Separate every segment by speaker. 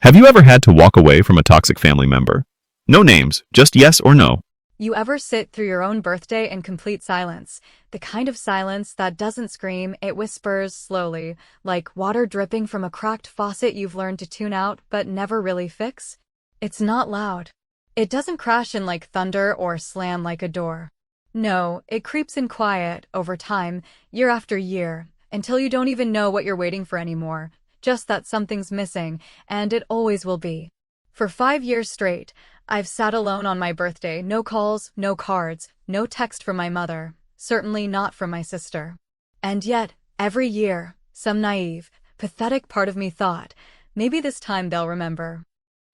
Speaker 1: Have you ever had to walk away from a toxic family member? No names, just yes or no.
Speaker 2: You ever sit through your own birthday in complete silence? The kind of silence that doesn't scream, it whispers slowly, like water dripping from a cracked faucet you've learned to tune out but never really fix? It's not loud. It doesn't crash in like thunder or slam like a door. No, it creeps in quiet, over time, year after year, until you don't even know what you're waiting for anymore, just that something's missing, and it always will be. For 5 years straight, I've sat alone on my birthday, no calls, no cards, no text from my mother, certainly not from my sister. And yet, every year, some naive, pathetic part of me thought, maybe this time they'll remember.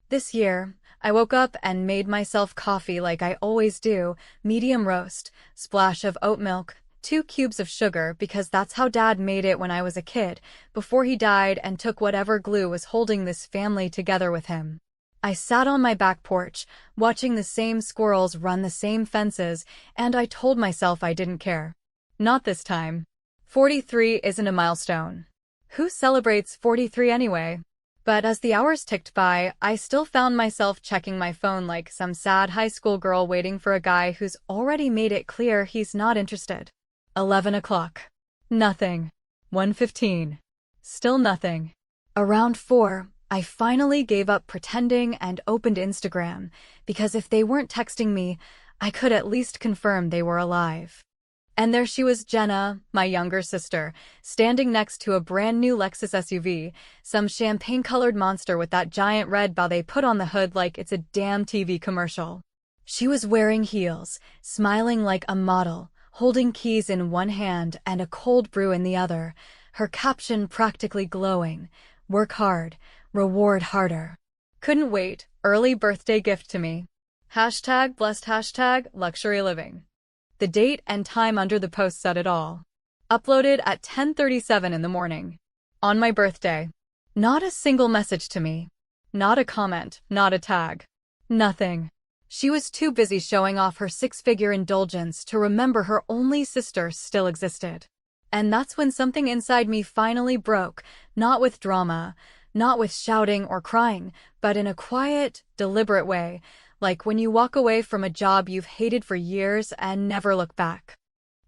Speaker 2: This year, I woke up and made myself coffee like I always do, medium roast, splash of oat milk, 2 cubes of sugar because that's how Dad made it when I was a kid, before he died and took whatever glue was holding this family together with him. I sat on my back porch, watching the same squirrels run the same fences, and I told myself I didn't care. Not this time. 43 isn't a milestone. Who celebrates 43 anyway? But as the hours ticked by, I still found myself checking my phone like some sad high school girl waiting for a guy who's already made it clear he's not interested. 11 o'clock. Nothing. 1:15. Still nothing. Around 4, I finally gave up pretending and opened Instagram, because if they weren't texting me, I could at least confirm they were alive. And there she was, Jenna, my younger sister, standing next to a brand new Lexus SUV, some champagne-colored monster with that giant red bow they put on the hood like it's a damn TV commercial. She was wearing heels, smiling like a model, holding keys in one hand and a cold brew in the other, her caption practically glowing, "Work hard, reward harder." Couldn't wait, early birthday gift to me. #blessed #luxury living. The date and time under the post said it all. Uploaded at 10:37 in the morning. On my birthday. Not a single message to me. Not a comment, not a tag. Nothing. She was too busy showing off her 6-figure indulgence to remember her only sister still existed. And that's when something inside me finally broke, not with drama, not with shouting or crying, but in a quiet, deliberate way, like when you walk away from a job you've hated for years and never look back.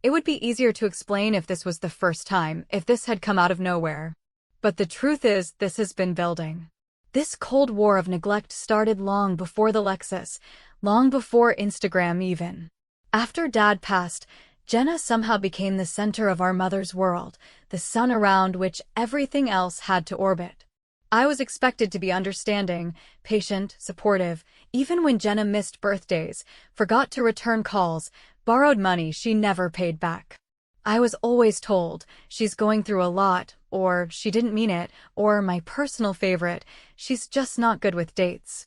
Speaker 2: It would be easier to explain if this was the first time, if this had come out of nowhere. But the truth is, this has been building. This cold war of neglect started long before the Lexus, long before Instagram even. After Dad passed, Jenna somehow became the center of our mother's world, the sun around which everything else had to orbit. I was expected to be understanding, patient, supportive, even when Jenna missed birthdays, forgot to return calls, borrowed money she never paid back. I was always told, she's going through a lot, or she didn't mean it, or my personal favorite, she's just not good with dates.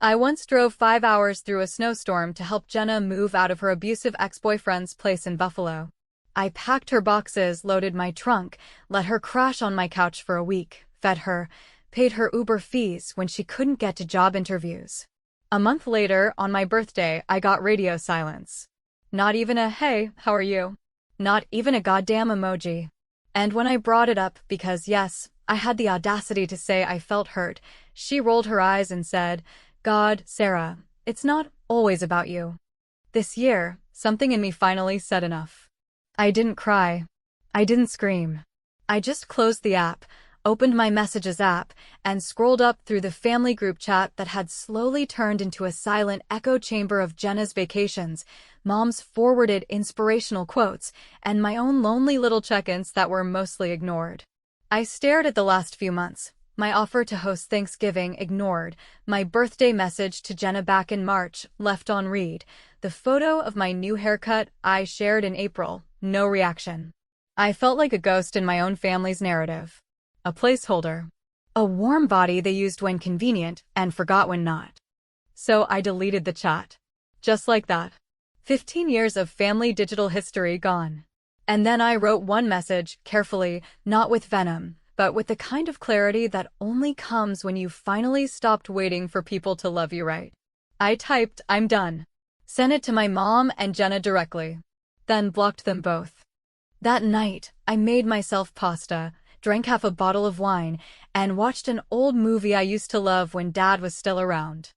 Speaker 2: I once drove 5 hours through a snowstorm to help Jenna move out of her abusive ex-boyfriend's place in Buffalo. I packed her boxes, loaded my trunk, let her crash on my couch for a week, fed her, paid her Uber fees when she couldn't get to job interviews. A month later, on my birthday, I got radio silence. Not even a "hey, how are you?" Not even a goddamn emoji. And when I brought it up because, yes, I had the audacity to say I felt hurt, she rolled her eyes and said, "God, Sarah, it's not always about you." This year, something in me finally said enough. I didn't cry. I didn't scream. I just closed the app, opened my Messages app, and scrolled up through the family group chat that had slowly turned into a silent echo chamber of Jenna's vacations, Mom's forwarded inspirational quotes, and my own lonely little check-ins that were mostly ignored. I stared at the last few months. My offer to host Thanksgiving ignored, my birthday message to Jenna back in March left on read, the photo of my new haircut I shared in April, no reaction. I felt like a ghost in my own family's narrative. A placeholder. A warm body they used when convenient and forgot when not. So I deleted the chat. Just like that. 15 years of family digital history gone. And then I wrote one message, carefully, not with venom, but with the kind of clarity that only comes when you've finally stopped waiting for people to love you right. I typed, "I'm done." Sent it to my mom and Jenna directly. Then blocked them both. That night, I made myself pasta, drank half a bottle of wine, and watched an old movie I used to love when Dad was still around.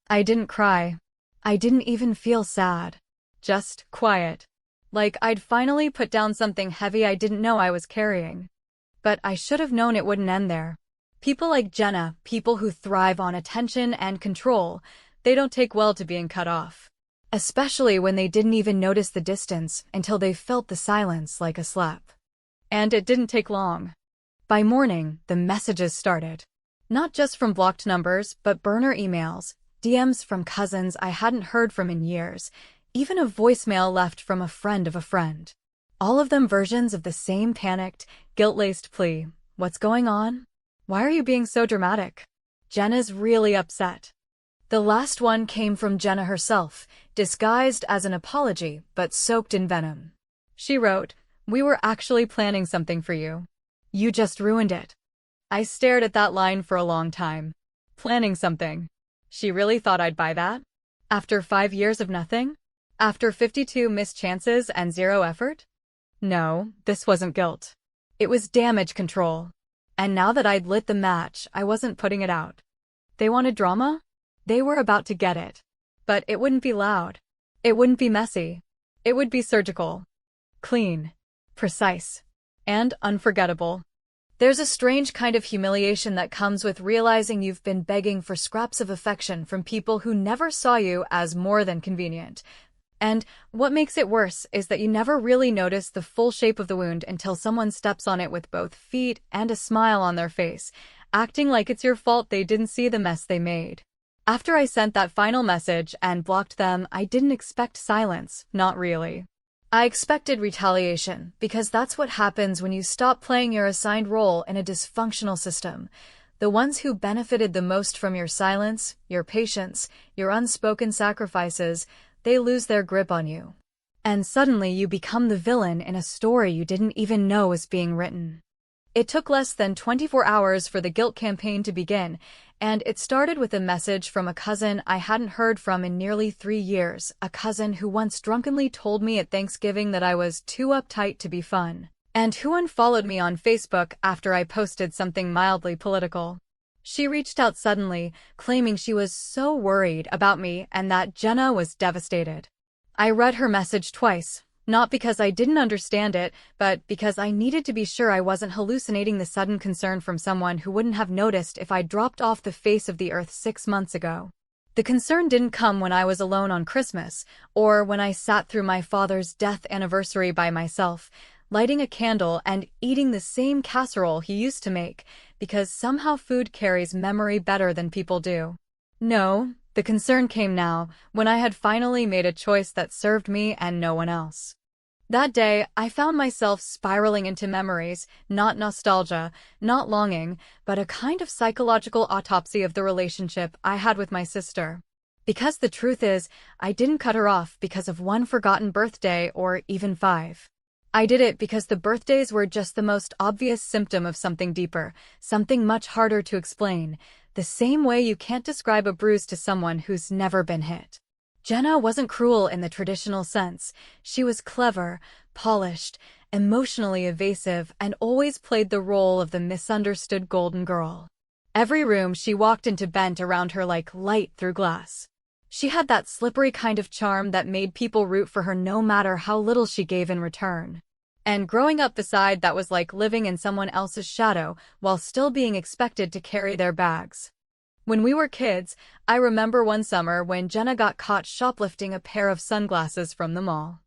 Speaker 2: I didn't cry. I didn't even feel sad. Just quiet. Like I'd finally put down something heavy I didn't know I was carrying. But I should have known it wouldn't end there. People like Jenna, people who thrive on attention and control, they don't take well to being cut off. Especially when they didn't even notice the distance until they felt the silence like a slap. And it didn't take long. By morning, the messages started. Not just from blocked numbers, but burner emails, DMs from cousins I hadn't heard from in years, even a voicemail left from a friend of a friend. All of them versions of the same panicked, guilt-laced plea. What's going on? Why are you being so dramatic? Jenna's really upset. The last one came from Jenna herself, disguised as an apology, but soaked in venom. She wrote, "We were actually planning something for you. You just ruined it." I stared at that line for a long time. Planning something. She really thought I'd buy that? After 5 years of nothing? After 52 missed chances and 0 effort? No, this wasn't guilt. It was damage control. And now that I'd lit the match, I wasn't putting it out. They wanted drama? They were about to get it. But it wouldn't be loud. It wouldn't be messy. It would be surgical. Clean. Precise. And unforgettable. There's a strange kind of humiliation that comes with realizing you've been begging for scraps of affection from people who never saw you as more than convenient. And what makes it worse is that you never really notice the full shape of the wound until someone steps on it with both feet and a smile on their face, acting like it's your fault they didn't see the mess they made. After I sent that final message and blocked them, I didn't expect silence, not really. I expected retaliation, because that's what happens when you stop playing your assigned role in a dysfunctional system. The ones who benefited the most from your silence, your patience, your unspoken sacrifices, they lose their grip on you. And suddenly you become the villain in a story you didn't even know was being written. It took less than 24 hours for the guilt campaign to begin, and it started with a message from a cousin I hadn't heard from in nearly 3 years, a cousin who once drunkenly told me at Thanksgiving that I was too uptight to be fun, and who unfollowed me on Facebook after I posted something mildly political. She reached out suddenly, claiming she was so worried about me and that Jenna was devastated. I read her message twice, not because I didn't understand it, but because I needed to be sure I wasn't hallucinating the sudden concern from someone who wouldn't have noticed if I dropped off the face of the earth 6 months ago. The concern didn't come when I was alone on Christmas, or when I sat through my father's death anniversary by myself, lighting a candle and eating the same casserole he used to make, because somehow food carries memory better than people do. No, the concern came now, when I had finally made a choice that served me and no one else. That day, I found myself spiraling into memories, not nostalgia, not longing, but a kind of psychological autopsy of the relationship I had with my sister. Because the truth is, I didn't cut her off because of one forgotten birthday or even 5. I did it because the birthdays were just the most obvious symptom of something deeper, something much harder to explain, the same way you can't describe a bruise to someone who's never been hit. Jenna wasn't cruel in the traditional sense. She was clever, polished, emotionally evasive, and always played the role of the misunderstood golden girl. Every room she walked into bent around her like light through glass. She had that slippery kind of charm that made people root for her no matter how little she gave in return. And growing up beside that was like living in someone else's shadow while still being expected to carry their bags. When we were kids, I remember one summer when Jenna got caught shoplifting a pair of sunglasses from the mall.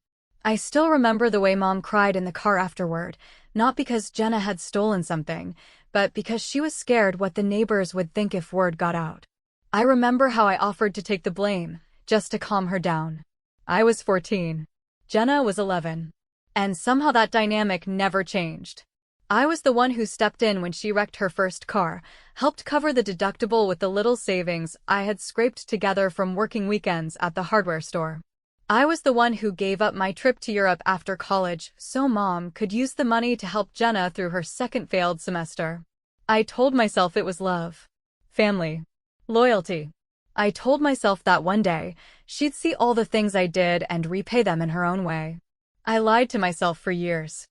Speaker 2: I still remember the way Mom cried in the car afterward, not because Jenna had stolen something, but because she was scared what the neighbors would think if word got out. I remember how I offered to take the blame, just to calm her down. I was 14. Jenna was 11. And somehow that dynamic never changed. I was the one who stepped in when she wrecked her first car, helped cover the deductible with the little savings I had scraped together from working weekends at the hardware store. I was the one who gave up my trip to Europe after college so Mom could use the money to help Jenna through her second failed semester. I told myself it was love, family, loyalty. I told myself that one day, she'd see all the things I did and repay them in her own way. I lied to myself for years.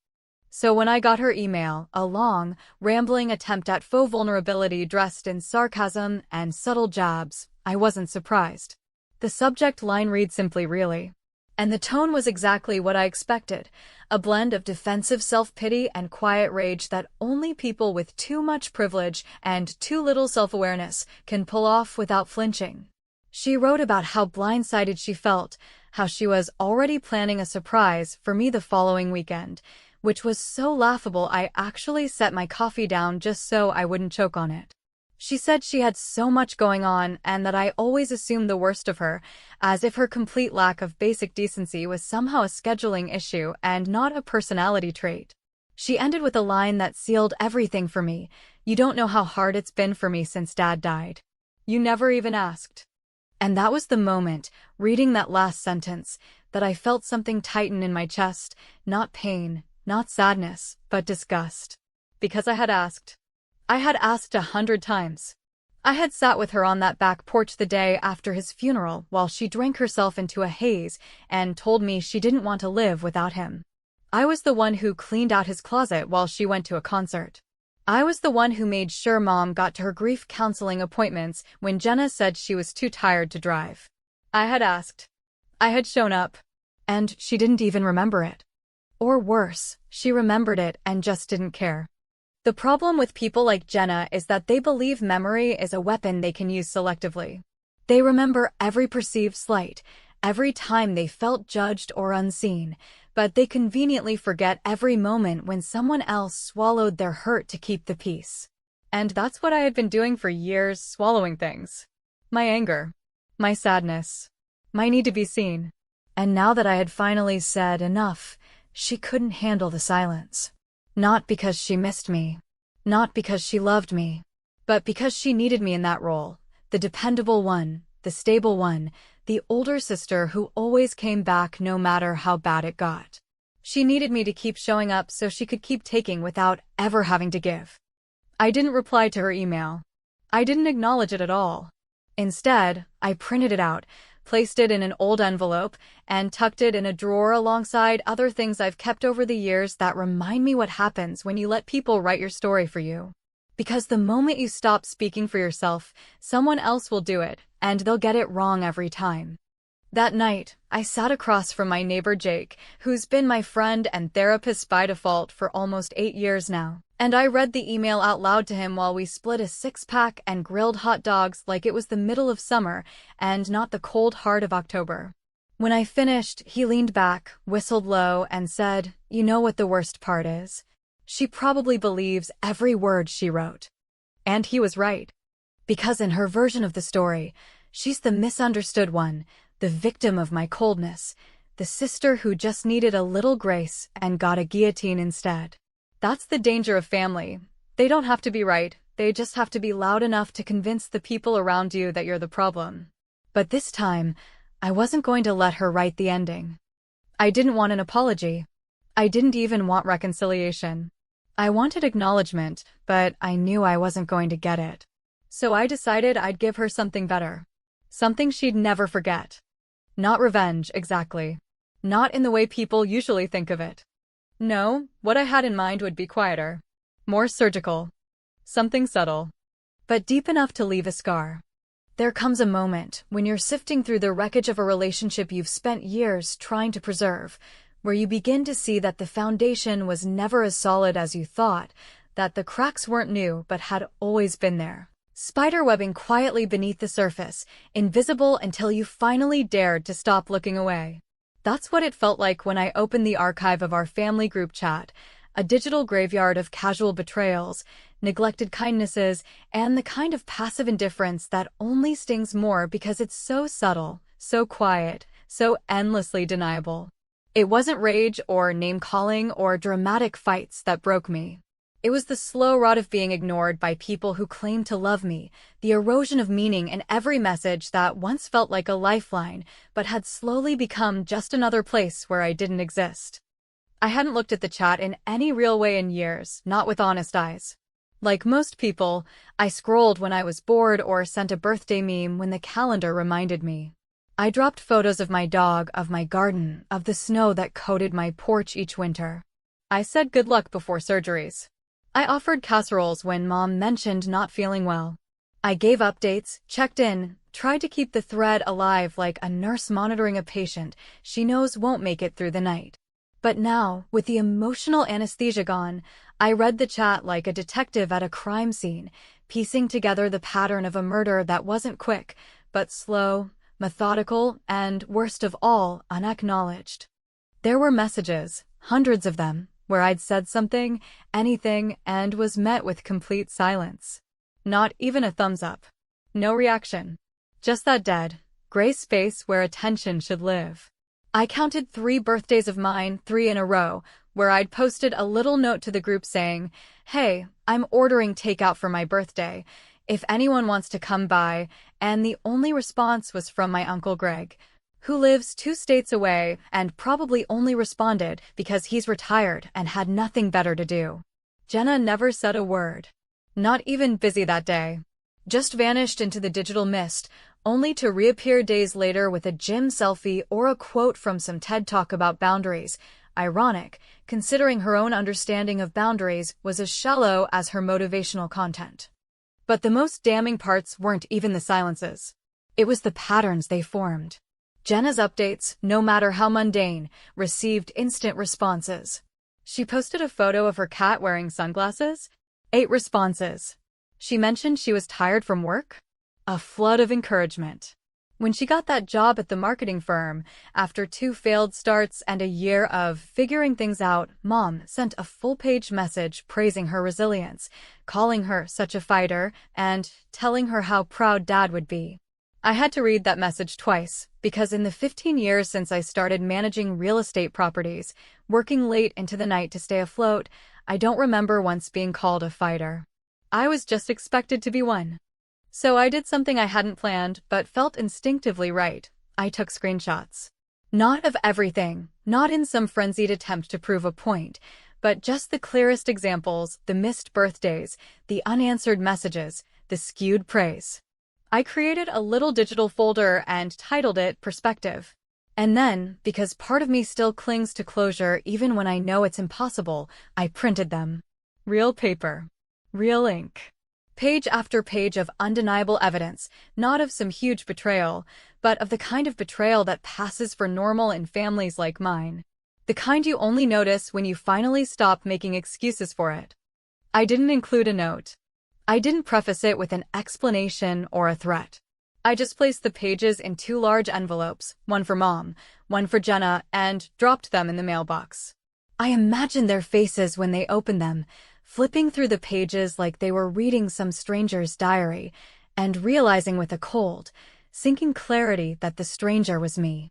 Speaker 2: So when I got her email, a long, rambling attempt at faux vulnerability dressed in sarcasm and subtle jabs, I wasn't surprised. The subject line read simply really. And the tone was exactly what I expected, a blend of defensive self-pity and quiet rage that only people with too much privilege and too little self-awareness can pull off without flinching. She wrote about how blindsided she felt, how she was already planning a surprise for me the following weekend, which was so laughable I actually set my coffee down just so I wouldn't choke on it. She said she had so much going on and that I always assumed the worst of her, as if her complete lack of basic decency was somehow a scheduling issue and not a personality trait. She ended with a line that sealed everything for me. "You don't know how hard it's been for me since Dad died. You never even asked." And that was the moment, reading that last sentence, that I felt something tighten in my chest, not pain, not sadness, but disgust. Because I had asked. I had asked 100 times. I had sat with her on that back porch the day after his funeral while she drank herself into a haze and told me she didn't want to live without him. I was the one who cleaned out his closet while she went to a concert. I was the one who made sure Mom got to her grief counseling appointments when Jenna said she was too tired to drive. I had asked. I had shown up. And she didn't even remember it. Or worse, she remembered it and just didn't care. The problem with people like Jenna is that they believe memory is a weapon they can use selectively. They remember every perceived slight, every time they felt judged or unseen, but they conveniently forget every moment when someone else swallowed their hurt to keep the peace. And that's what I had been doing for years, swallowing things. My anger, my sadness, my need to be seen. And now that I had finally said enough, she couldn't handle the silence. Not because she missed me, not because she loved me, but because she needed me in that role, the dependable one, the stable one, the older sister who always came back no matter how bad it got. She needed me to keep showing up so she could keep taking without ever having to give. I didn't reply to her email. I didn't acknowledge it at all. Instead, I printed it out, placed it in an old envelope, and tucked it in a drawer alongside other things I've kept over the years that remind me what happens when you let people write your story for you. Because the moment you stop speaking for yourself, someone else will do it, and they'll get it wrong every time. That night, I sat across from my neighbor Jake, who's been my friend and therapist by default for almost 8 years now, and I read the email out loud to him while we split a 6-pack and grilled hot dogs like it was the middle of summer and not the cold heart of October. When I finished, he leaned back, whistled low, and said, "You know what the worst part is? She probably believes every word she wrote." And he was right. Because in her version of the story, she's the misunderstood one, the victim of my coldness, the sister who just needed a little grace and got a guillotine instead. That's the danger of family. They don't have to be right, they just have to be loud enough to convince the people around you that you're the problem. But this time, I wasn't going to let her write the ending. I didn't want an apology. I didn't even want reconciliation. I wanted acknowledgement, but I knew I wasn't going to get it. So I decided I'd give her something better. Something she'd never forget. Not revenge, exactly. Not in the way people usually think of it. No, what I had in mind would be quieter. More surgical. Something subtle. But deep enough to leave a scar. There comes a moment when you're sifting through the wreckage of a relationship you've spent years trying to preserve, where you begin to see that the foundation was never as solid as you thought, that the cracks weren't new but had always been there. Spiderwebbing quietly beneath the surface, invisible until you finally dared to stop looking away. That's what it felt like when I opened the archive of our family group chat, a digital graveyard of casual betrayals, neglected kindnesses, and the kind of passive indifference that only stings more because it's so subtle, so quiet, so endlessly deniable. It wasn't rage or name-calling or dramatic fights that broke me. It was the slow rot of being ignored by people who claimed to love me, the erosion of meaning in every message that once felt like a lifeline, but had slowly become just another place where I didn't exist. I hadn't looked at the chat in any real way in years, not with honest eyes. Like most people, I scrolled when I was bored or sent a birthday meme when the calendar reminded me. I dropped photos of my dog, of my garden, of the snow that coated my porch each winter. I said good luck before surgeries. I offered casseroles when Mom mentioned not feeling well. I gave updates, checked in, tried to keep the thread alive like a nurse monitoring a patient she knows won't make it through the night. But now, with the emotional anesthesia gone, I read the chat like a detective at a crime scene, piecing together the pattern of a murder that wasn't quick, but slow, methodical, and, worst of all, unacknowledged. There were messages, hundreds of them, where I'd said something, anything, and was met with complete silence. Not even a thumbs up. No reaction. Just that dead, gray space where attention should live. I counted 3 birthdays of mine, 3 in a row, where I'd posted a little note to the group saying, "Hey, I'm ordering takeout for my birthday, if anyone wants to come by," and the only response was from my Uncle Greg, who lives 2 states away and probably only responded because he's retired and had nothing better to do. Jenna never said a word. Not even busy that day. Just vanished into the digital mist, only to reappear days later with a gym selfie or a quote from some TED Talk about boundaries. Ironic, considering her own understanding of boundaries was as shallow as her motivational content. But the most damning parts weren't even the silences. It was the patterns they formed. Jenna's updates, no matter how mundane, received instant responses. She posted a photo of her cat wearing sunglasses. 8 responses. She mentioned she was tired from work. A flood of encouragement. When she got that job at the marketing firm, after 2 failed starts and a year of figuring things out, Mom sent a full-page message praising her resilience, calling her such a fighter, and telling her how proud Dad would be. I had to read that message twice, because in the 15 years since I started managing real estate properties, working late into the night to stay afloat, I don't remember once being called a fighter. I was just expected to be one. So I did something I hadn't planned, but felt instinctively right. I took screenshots. Not of everything, not in some frenzied attempt to prove a point, but just the clearest examples, the missed birthdays, the unanswered messages, the skewed praise. I created a little digital folder and titled it Perspective. And then, because part of me still clings to closure even when I know it's impossible, I printed them. Real paper. Real ink. Page after page of undeniable evidence, not of some huge betrayal, but of the kind of betrayal that passes for normal in families like mine. The kind you only notice when you finally stop making excuses for it. I didn't include a note. I didn't preface it with an explanation or a threat. I just placed the pages in 2 large envelopes, one for Mom, one for Jenna, and dropped them in the mailbox. I imagined their faces when they opened them, flipping through the pages like they were reading some stranger's diary, and realizing with a cold, sinking clarity that the stranger was me.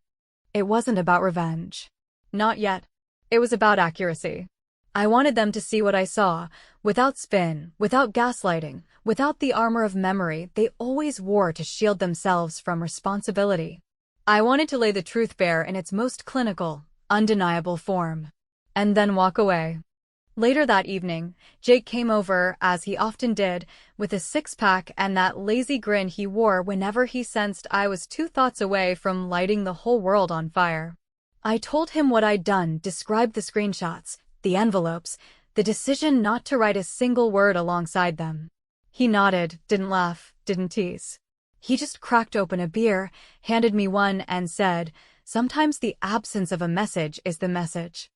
Speaker 2: It wasn't about revenge. Not yet. It was about accuracy. I wanted them to see what I saw, without spin, without gaslighting, without the armor of memory they always wore to shield themselves from responsibility. I wanted to lay the truth bare in its most clinical, undeniable form. And then walk away. Later that evening, Jake came over, as he often did, with a 6-pack and that lazy grin he wore whenever he sensed I was 2 thoughts away from lighting the whole world on fire. I told him what I'd done, described the screenshots, the envelopes, the decision not to write a single word alongside them. He nodded, didn't laugh, didn't tease. He just cracked open a beer, handed me one, and said, "Sometimes the absence of a message is the message."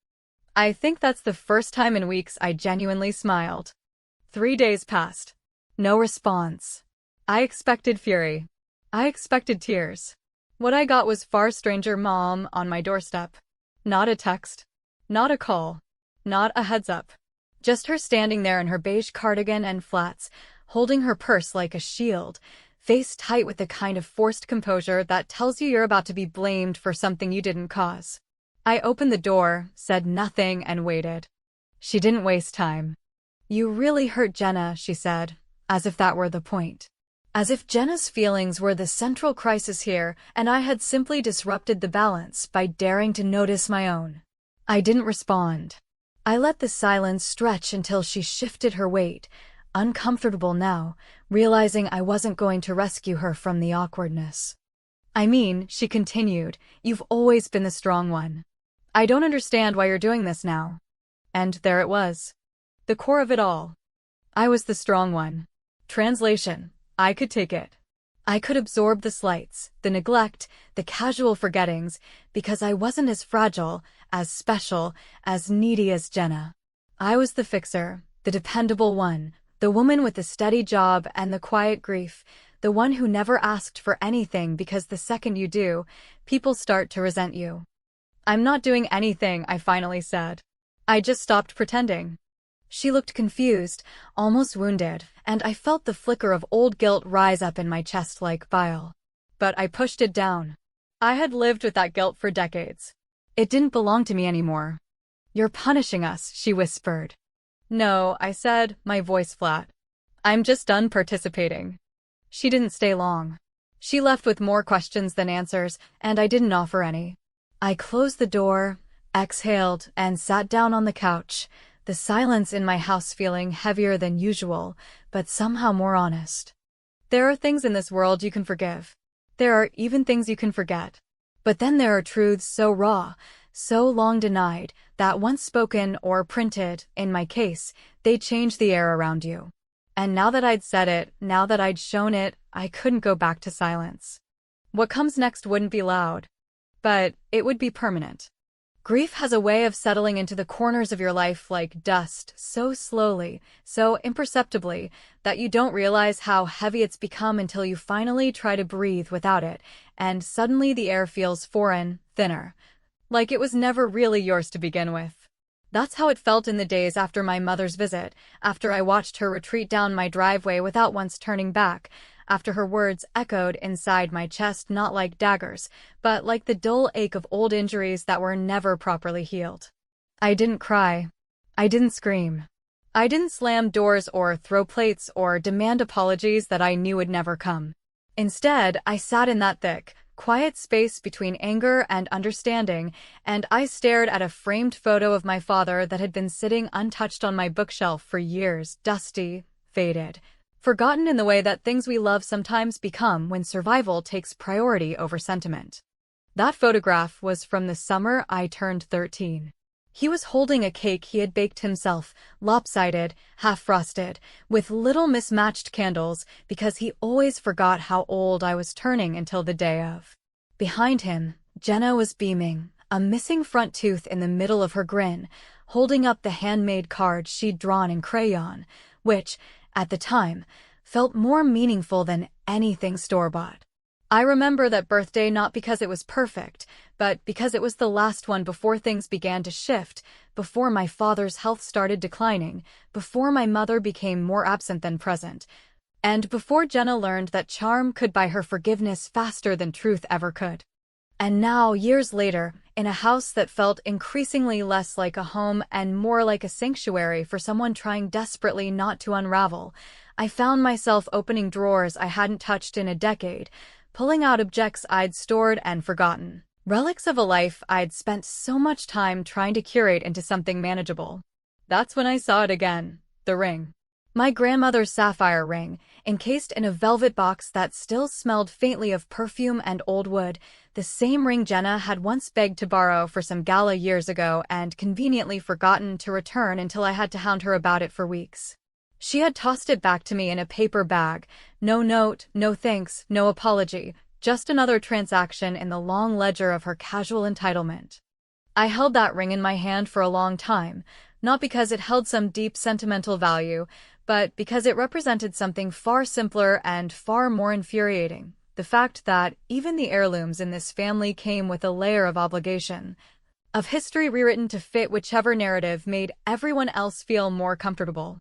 Speaker 2: I think that's the first time in weeks I genuinely smiled. 3 days passed. No response. I expected fury. I expected tears. What I got was far stranger: Mom on my doorstep. Not a text. Not a call. Not a heads up. Just her standing there in her beige cardigan and flats, holding her purse like a shield, face tight with the kind of forced composure that tells you you're about to be blamed for something you didn't cause. I opened the door, said nothing, and waited. She didn't waste time. "You really hurt Jenna," she said, as if that were the point. As if Jenna's feelings were the central crisis here, and I had simply disrupted the balance by daring to notice my own. I didn't respond. I let the silence stretch until she shifted her weight, uncomfortable now, realizing I wasn't going to rescue her from the awkwardness. "I mean," she continued, "you've always been the strong one. I don't understand why you're doing this now." And there it was. The core of it all. I was the strong one. Translation: I could take it. I could absorb the slights, the neglect, the casual forgettings, because I wasn't as fragile, as special, as needy as Jenna. I was the fixer, the dependable one, the woman with the steady job and the quiet grief, the one who never asked for anything because the second you do, people start to resent you. "I'm not doing anything," I finally said. "I just stopped pretending." She looked confused, almost wounded, and I felt the flicker of old guilt rise up in my chest like bile. But I pushed it down. I had lived with that guilt for decades. It didn't belong to me anymore. "You're punishing us," she whispered. "No," I said, my voice flat. "I'm just done participating." She didn't stay long. She left with more questions than answers, and I didn't offer any. I closed the door, exhaled, and sat down on the couch, the silence in my house feeling heavier than usual, but somehow more honest. There are things in this world you can forgive. There are even things you can forget. But then there are truths so raw, so long denied, that once spoken or printed, in my case, they change the air around you. And now that I'd said it, now that I'd shown it, I couldn't go back to silence. What comes next wouldn't be loud, but it would be permanent. Grief has a way of settling into the corners of your life like dust, so slowly, so imperceptibly, that you don't realize how heavy it's become until you finally try to breathe without it, and suddenly the air feels foreign, thinner, like it was never really yours to begin with. That's how it felt in the days after my mother's visit, after I watched her retreat down my driveway without once turning back, after her words echoed inside my chest not like daggers, but like the dull ache of old injuries that were never properly healed. I didn't cry. I didn't scream. I didn't slam doors or throw plates or demand apologies that I knew would never come. Instead, I sat in that thick, quiet space between anger and understanding, and I stared at a framed photo of my father that had been sitting untouched on my bookshelf for years, dusty, faded, forgotten in the way that things we love sometimes become when survival takes priority over sentiment. That photograph was from the summer I turned 13. He was holding a cake he had baked himself, lopsided, half-frosted, with little mismatched candles, because he always forgot how old I was turning until the day of. Behind him, Jenna was beaming, a missing front tooth in the middle of her grin, holding up the handmade card she'd drawn in crayon, which, at the time, felt more meaningful than anything store-bought. I remember that birthday not because it was perfect, but because it was the last one before things began to shift, before my father's health started declining, before my mother became more absent than present, and before Jenna learned that charm could buy her forgiveness faster than truth ever could. And now, years later, in a house that felt increasingly less like a home and more like a sanctuary for someone trying desperately not to unravel, I found myself opening drawers I hadn't touched in a decade, pulling out objects I'd stored and forgotten, relics of a life I'd spent so much time trying to curate into something manageable. That's when I saw it again, the ring. My grandmother's sapphire ring, encased in a velvet box that still smelled faintly of perfume and old wood, the same ring Jenna had once begged to borrow for some gala years ago and conveniently forgotten to return until I had to hound her about it for weeks. She had tossed it back to me in a paper bag. No note, no thanks, no apology, just another transaction in the long ledger of her casual entitlement. I held that ring in my hand for a long time, not because it held some deep sentimental value, but because it represented something far simpler and far more infuriating, the fact that even the heirlooms in this family came with a layer of obligation, of history rewritten to fit whichever narrative made everyone else feel more comfortable.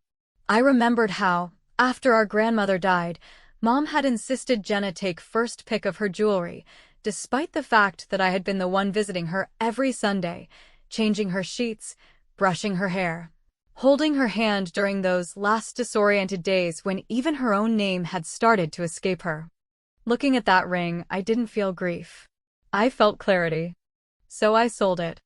Speaker 2: I remembered how, after our grandmother died, Mom had insisted Jenna take first pick of her jewelry, despite the fact that I had been the one visiting her every Sunday, changing her sheets, brushing her hair, holding her hand during those last disoriented days when even her own name had started to escape her. Looking at that ring, I didn't feel grief. I felt clarity. So I sold it.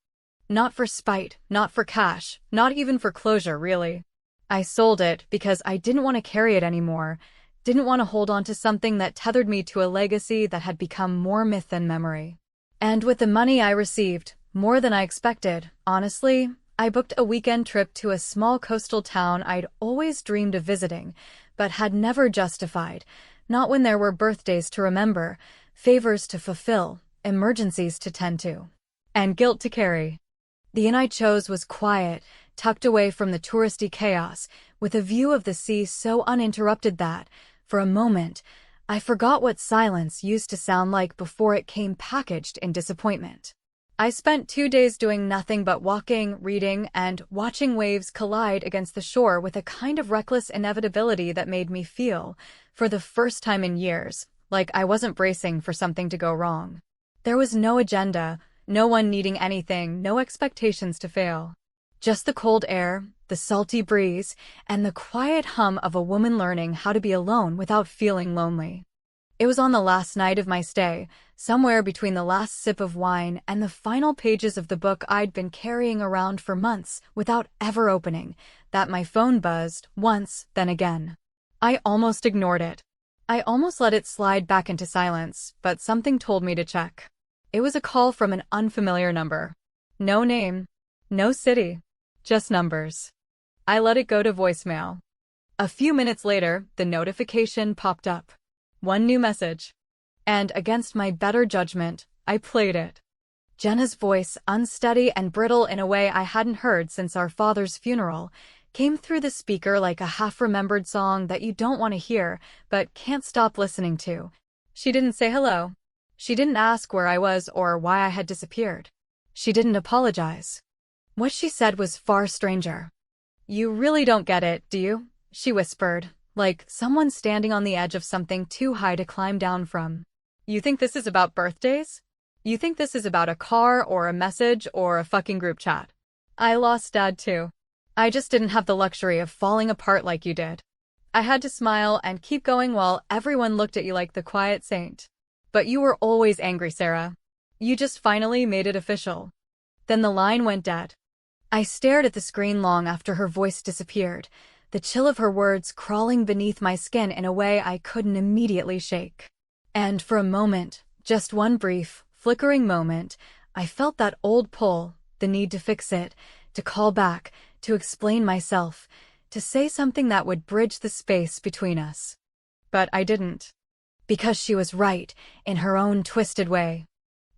Speaker 2: Not for spite, not for cash, not even for closure, really. I sold it because I didn't want to carry it anymore, didn't want to hold on to something that tethered me to a legacy that had become more myth than memory. And with the money I received, more than I expected, honestly, I booked a weekend trip to a small coastal town I'd always dreamed of visiting, but had never justified, not when there were birthdays to remember, favors to fulfill, emergencies to tend to, and guilt to carry. The inn I chose was quiet, tucked away from the touristy chaos, with a view of the sea so uninterrupted that, for a moment, I forgot what silence used to sound like before it came packaged in disappointment. I spent 2 days doing nothing but walking, reading, and watching waves collide against the shore with a kind of reckless inevitability that made me feel, for the first time in years, like I wasn't bracing for something to go wrong. There was no agenda, no one needing anything, no expectations to fail. Just the cold air, the salty breeze, and the quiet hum of a woman learning how to be alone without feeling lonely. It was on the last night of my stay, somewhere between the last sip of wine and the final pages of the book I'd been carrying around for months without ever opening, that my phone buzzed, once, then again. I almost ignored it. I almost let it slide back into silence, but something told me to check. It was a call from an unfamiliar number. No name, no city, just numbers. I let it go to voicemail. A few minutes later, the notification popped up. One new message. And against my better judgment, I played it. Jenna's voice, unsteady and brittle in a way I hadn't heard since our father's funeral, came through the speaker like a half-remembered song that you don't want to hear, but can't stop listening to. She didn't say hello. She didn't ask where I was or why I had disappeared. She didn't apologize. What she said was far stranger. "You really don't get it, do you?" she whispered, like someone standing on the edge of something too high to climb down from. "You think this is about birthdays? You think this is about a car or a message or a fucking group chat? I lost Dad too. I just didn't have the luxury of falling apart like you did. I had to smile and keep going while everyone looked at you like the quiet saint. But you were always angry, Sarah. You just finally made it official." Then the line went dead. I stared at the screen long after her voice disappeared, the chill of her words crawling beneath my skin in a way I couldn't immediately shake. And for a moment, just one brief, flickering moment, I felt that old pull, the need to fix it, to call back, to explain myself, to say something that would bridge the space between us. But I didn't. Because she was right, in her own twisted way.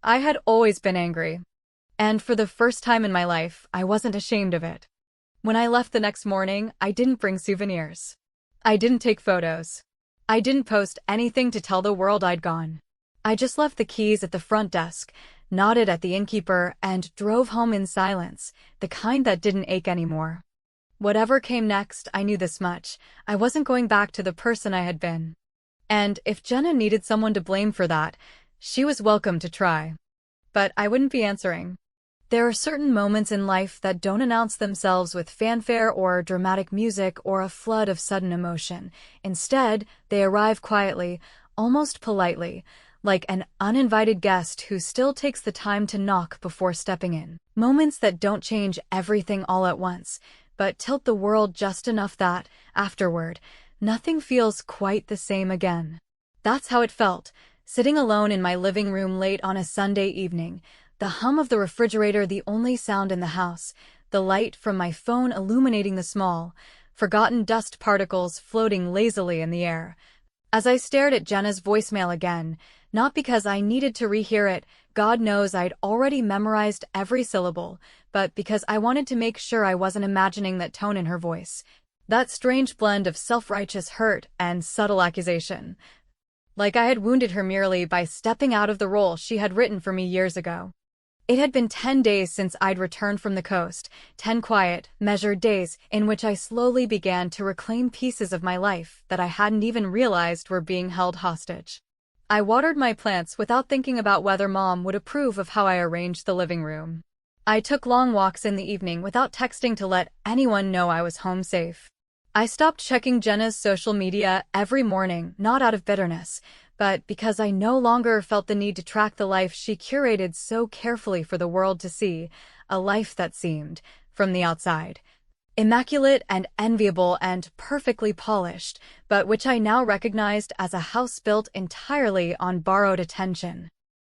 Speaker 2: I had always been angry. And for the first time in my life, I wasn't ashamed of it. When I left the next morning, I didn't bring souvenirs. I didn't take photos. I didn't post anything to tell the world I'd gone. I just left the keys at the front desk, nodded at the innkeeper, and drove home in silence, the kind that didn't ache anymore. Whatever came next, I knew this much. I wasn't going back to the person I had been. And if Jenna needed someone to blame for that, she was welcome to try. But I wouldn't be answering. There are certain moments in life that don't announce themselves with fanfare or dramatic music or a flood of sudden emotion. Instead, they arrive quietly, almost politely, like an uninvited guest who still takes the time to knock before stepping in. Moments that don't change everything all at once, but tilt the world just enough that, afterward, nothing feels quite the same again. That's how it felt, sitting alone in my living room late on a Sunday evening, the hum of the refrigerator the only sound in the house, the light from my phone illuminating the small, forgotten dust particles floating lazily in the air. As I stared at Jenna's voicemail again, not because I needed to rehear it, God knows I'd already memorized every syllable, but because I wanted to make sure I wasn't imagining that tone in her voice, that strange blend of self-righteous hurt and subtle accusation. Like I had wounded her merely by stepping out of the role she had written for me years ago. It had been 10 days since I'd returned from the coast, 10 quiet, measured days in which I slowly began to reclaim pieces of my life that I hadn't even realized were being held hostage. I watered my plants without thinking about whether Mom would approve of how I arranged the living room. I took long walks in the evening without texting to let anyone know I was home safe. I stopped checking Jenna's social media every morning, not out of bitterness, but because I no longer felt the need to track the life she curated so carefully for the world to see, a life that seemed, from the outside, immaculate and enviable and perfectly polished, but which I now recognized as a house built entirely on borrowed attention.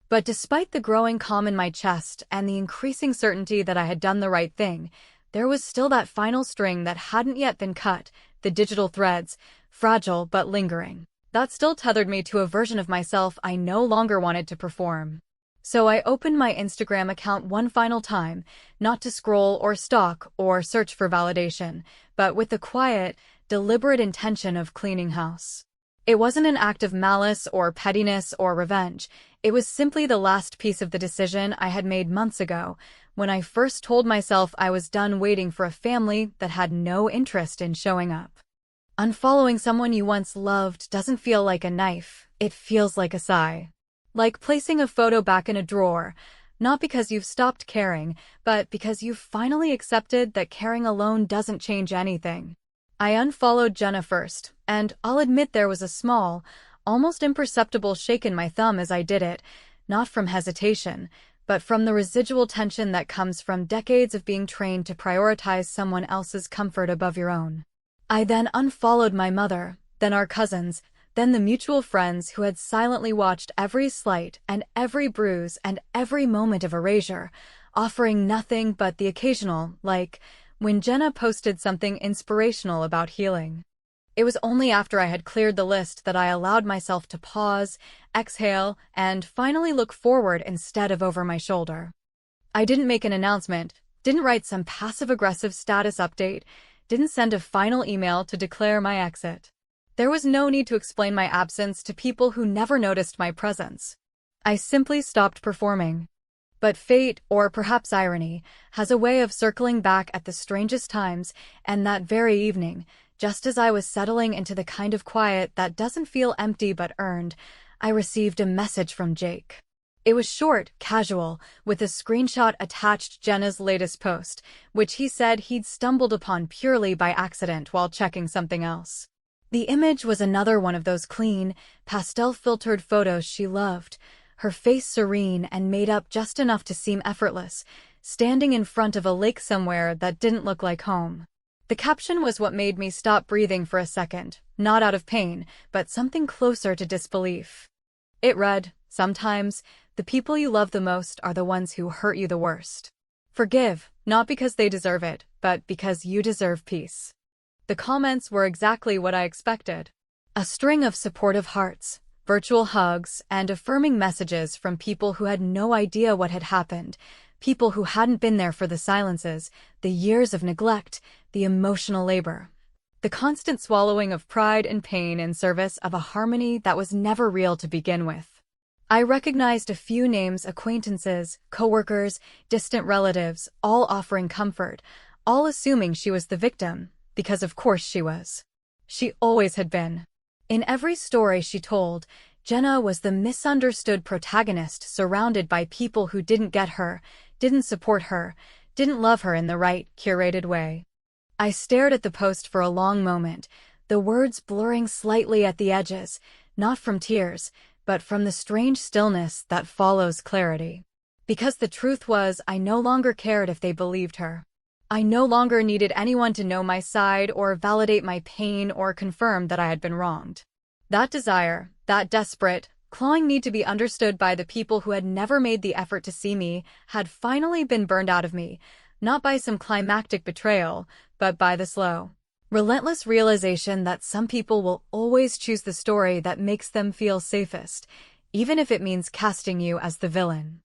Speaker 2: But despite the growing calm in my chest and the increasing certainty that I had done the right thing, there was still that final string that hadn't yet been cut, the digital threads, fragile but lingering. That still tethered me to a version of myself I no longer wanted to perform. So I opened my Instagram account one final time, not to scroll or stalk or search for validation, but with the quiet, deliberate intention of cleaning house. It wasn't an act of malice or pettiness or revenge. It was simply the last piece of the decision I had made months ago, when I first told myself I was done waiting for a family that had no interest in showing up. Unfollowing someone you once loved doesn't feel like a knife, it feels like a sigh. Like placing a photo back in a drawer, not because you've stopped caring, but because you've finally accepted that caring alone doesn't change anything. I unfollowed Jenna first, and I'll admit there was a small, almost imperceptible shake in my thumb as I did it, not from hesitation, but from the residual tension that comes from decades of being trained to prioritize someone else's comfort above your own. I then unfollowed my mother, then our cousins, then the mutual friends who had silently watched every slight and every bruise and every moment of erasure, offering nothing but the occasional, like when Jenna posted something inspirational about healing. It was only after I had cleared the list that I allowed myself to pause, exhale, and finally look forward instead of over my shoulder. I didn't make an announcement, didn't write some passive-aggressive status update, didn't send a final email to declare my exit. There was no need to explain my absence to people who never noticed my presence. I simply stopped performing. But fate, or perhaps irony, has a way of circling back at the strangest times, and that very evening, just as I was settling into the kind of quiet that doesn't feel empty but earned, I received a message from Jake. It was short, casual, with a screenshot attached to Jenna's latest post, which he said he'd stumbled upon purely by accident while checking something else. The image was another one of those clean, pastel-filtered photos she loved, her face serene and made up just enough to seem effortless, standing in front of a lake somewhere that didn't look like home. The caption was what made me stop breathing for a second, not out of pain, but something closer to disbelief. It read, "Sometimes, the people you love the most are the ones who hurt you the worst. Forgive, not because they deserve it, but because you deserve peace." The comments were exactly what I expected. A string of supportive hearts, virtual hugs, and affirming messages from people who had no idea what had happened, people who hadn't been there for the silences, the years of neglect, the emotional labor, the constant swallowing of pride and pain in service of a harmony that was never real to begin with. I recognized a few names, acquaintances, coworkers, distant relatives, all offering comfort, all assuming she was the victim, because of course she was. She always had been. In every story she told, Jenna was the misunderstood protagonist surrounded by people who didn't get her, didn't support her, didn't love her in the right, curated way. I stared at the post for a long moment, the words blurring slightly at the edges, not from tears, but from the strange stillness that follows clarity. Because the truth was, I no longer cared if they believed her. I no longer needed anyone to know my side or validate my pain or confirm that I had been wronged. That desire, that desperate, clawing need to be understood by the people who had never made the effort to see me, had finally been burned out of me, not by some climactic betrayal, but by the slow, relentless realization that some people will always choose the story that makes them feel safest, even if it means casting you as the villain.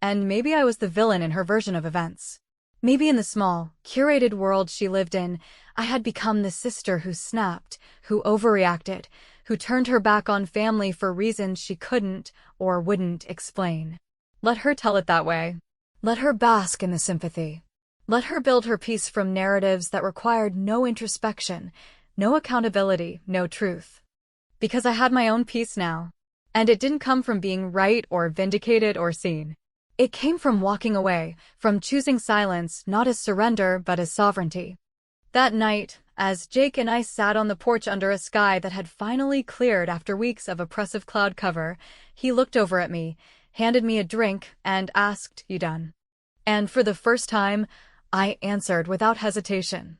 Speaker 2: And maybe I was the villain in her version of events. Maybe in the small, curated world she lived in, I had become the sister who snapped, who overreacted, who turned her back on family for reasons she couldn't or wouldn't explain. Let her tell it that way. Let her bask in the sympathy. Let her build her peace from narratives that required no introspection, no accountability, no truth. Because I had my own peace now. And it didn't come from being right or vindicated or seen. It came from walking away, from choosing silence not as surrender but as sovereignty. That night, as Jake and I sat on the porch under a sky that had finally cleared after weeks of oppressive cloud cover, he looked over at me, handed me a drink, and asked, "You done?" And for the first time, I answered without hesitation.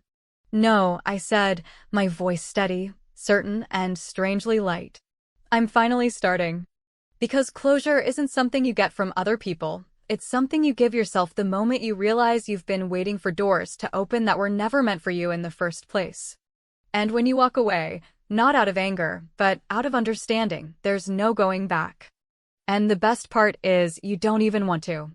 Speaker 2: "No," I said, my voice steady, certain, and strangely light. "I'm finally starting." Because closure isn't something you get from other people. It's something you give yourself the moment you realize you've been waiting for doors to open that were never meant for you in the first place. And when you walk away, not out of anger, but out of understanding, there's no going back. And the best part is, you don't even want to.